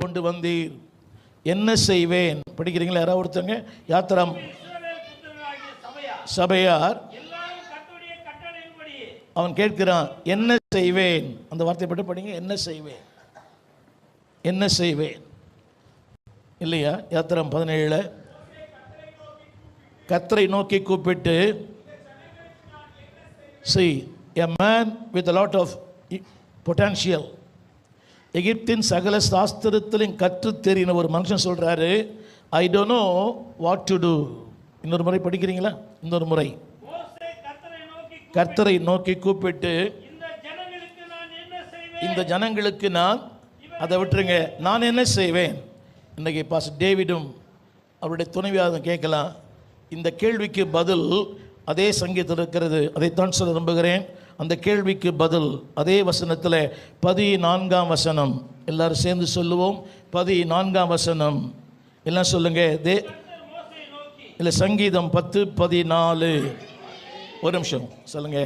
கொண்டு வந்தீர், என்ன செய்வேன்? படிக்கிறீங்களா யாராவது ஒருத்தங்க? யாத்திரம் சபையார் அவன் கேட்கிறான், என்ன செய்வேன்? அந்த வார்த்தை பற்றி படிங்க. என்ன செய்வேன், என்ன செய்வேன் இல்லையா? யாத்திரம் 17 கர்த்தரை நோக்கி கூப்பிட்டு, see a man with a lot of potential, எகிப்தின் சகல சாஸ்திரத்திலும் கற்று தெரியின ஒரு மனுஷன் சொல்றாரு, I don't know what to do. இன்னொரு முறை படிக்கிறீங்களா? இன்னொரு முறை. கர்த்தரை நோக்கி கூப்பிட்டு, இந்த ஜனங்களுக்கு நான், அதை விட்டுருங்க, நான் என்ன செய்வேன்? இன்றைக்கி பாஸ்டர் டேவிடும் அவருடைய துணைவியாரும் கேட்கலாம். இந்த கேள்விக்கு பதில் அதே சங்கீதத்தில் இருக்கிறது. அதைத்தான் சொல்ல விரும்புகிறேன். அந்த கேள்விக்கு பதில் அதே வசனத்தில் 14ஆம் வசனம். எல்லாரும் சேர்ந்து சொல்லுவோம். 14ஆம் வசனம் எல்லாம் சொல்லுங்க. இல்லை, சங்கீதம் 10:14. ஒரு நிமிஷம் சொல்லுங்க,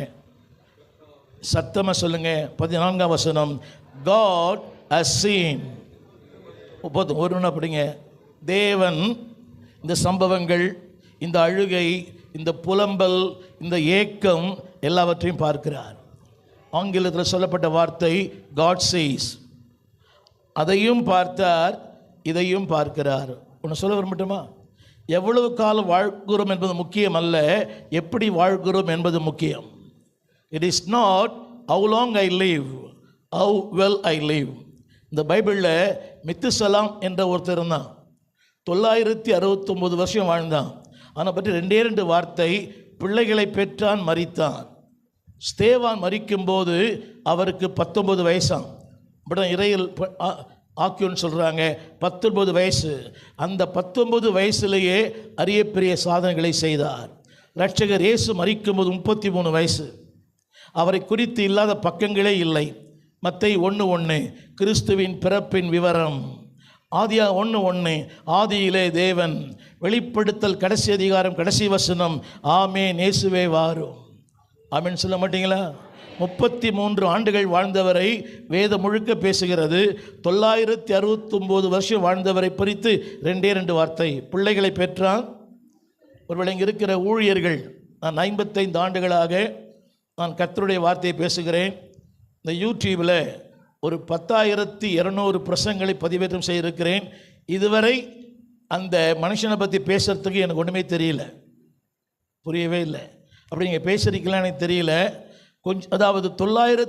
சத்தமாக சொல்லுங்க. 14ஆம் வசனம். God has seen. ஒரு ஒன்று அப்படிங்க. தேவன் இந்த சம்பவங்கள், இந்த அழுகை, இந்த புலம்பல், இந்த ஏக்கம் எல்லாவற்றையும் பார்க்கிறார். ஆங்கிலத்தில் சொல்லப்பட்ட வார்த்தை God sees. அதையும் பார்த்தார், இதையும் பார்க்கிறார். ஒன்று சொல்ல வரமாட்டோமா? எவ்வளவு காலம் வாழ்கிறோம் என்பது முக்கியம் அல்ல, எப்படி வாழ்கிறோம் என்பது முக்கியம். It is not how long I live, how well I live. இந்த பைபிளில் மித்துசலாம் என்ற ஒருத்தர் இருந்தான். 969 வருஷம் வாழ்ந்தான். ஆனால் பற்றி 2 வார்த்தை, பிள்ளைகளை பெற்றான், மரித்தான். ஸ்தேவான் மரிக்கும்போது அவருக்கு 19 வயசாம். இப்படி இறையில் ஆக்கியோன்னு சொல்கிறாங்க, 19 வயசு. அந்த 19 வயசுலேயே அரிய பெரிய சாதனைகளை செய்தார். இரட்சகர் இயேசு மரிக்கும்போது 33 வயசு. அவரை குறித்து இல்லாத பக்கங்களே இல்லை. மத்தேயு 1:1 கிறிஸ்துவின் பிறப்பின் விவரம். ஆதியா 1:1 ஆதியிலே தேவன். வெளிப்படுத்தல் கடைசி அதிகாரம் கடைசி வசனம், ஆமென் இயேசுவே வாரும். ஆமென் சொல்ல மாட்டீங்களா? 33 ஆண்டுகள் வாழ்ந்தவரை வேதம் முழுக்க பேசுகிறது. 969 வருஷம் வாழ்ந்தவரை குறித்து 2 வார்த்தை, பிள்ளைகளை பெற்றான். ஒருவேளை இங்கே இருக்கிற ஊழியர்கள், நான் 55 ஆண்டுகளாக நான் கர்த்தருடைய வார்த்தையை பேசுகிறேன். இந்த யூடியூபில் ஒரு 10,200 பிரசங்களை பதிவேற்றம் செய்திருக்கிறேன். இதுவரை அந்த மனுஷனை பற்றி பேசுகிறதுக்கு எனக்கு ஒன்றுமே தெரியல, புரியவே இல்லை. அப்படி நீங்கள் பேசுகிறீங்களா எனக்கு தெரியல. கொஞ்சம், அதாவது 900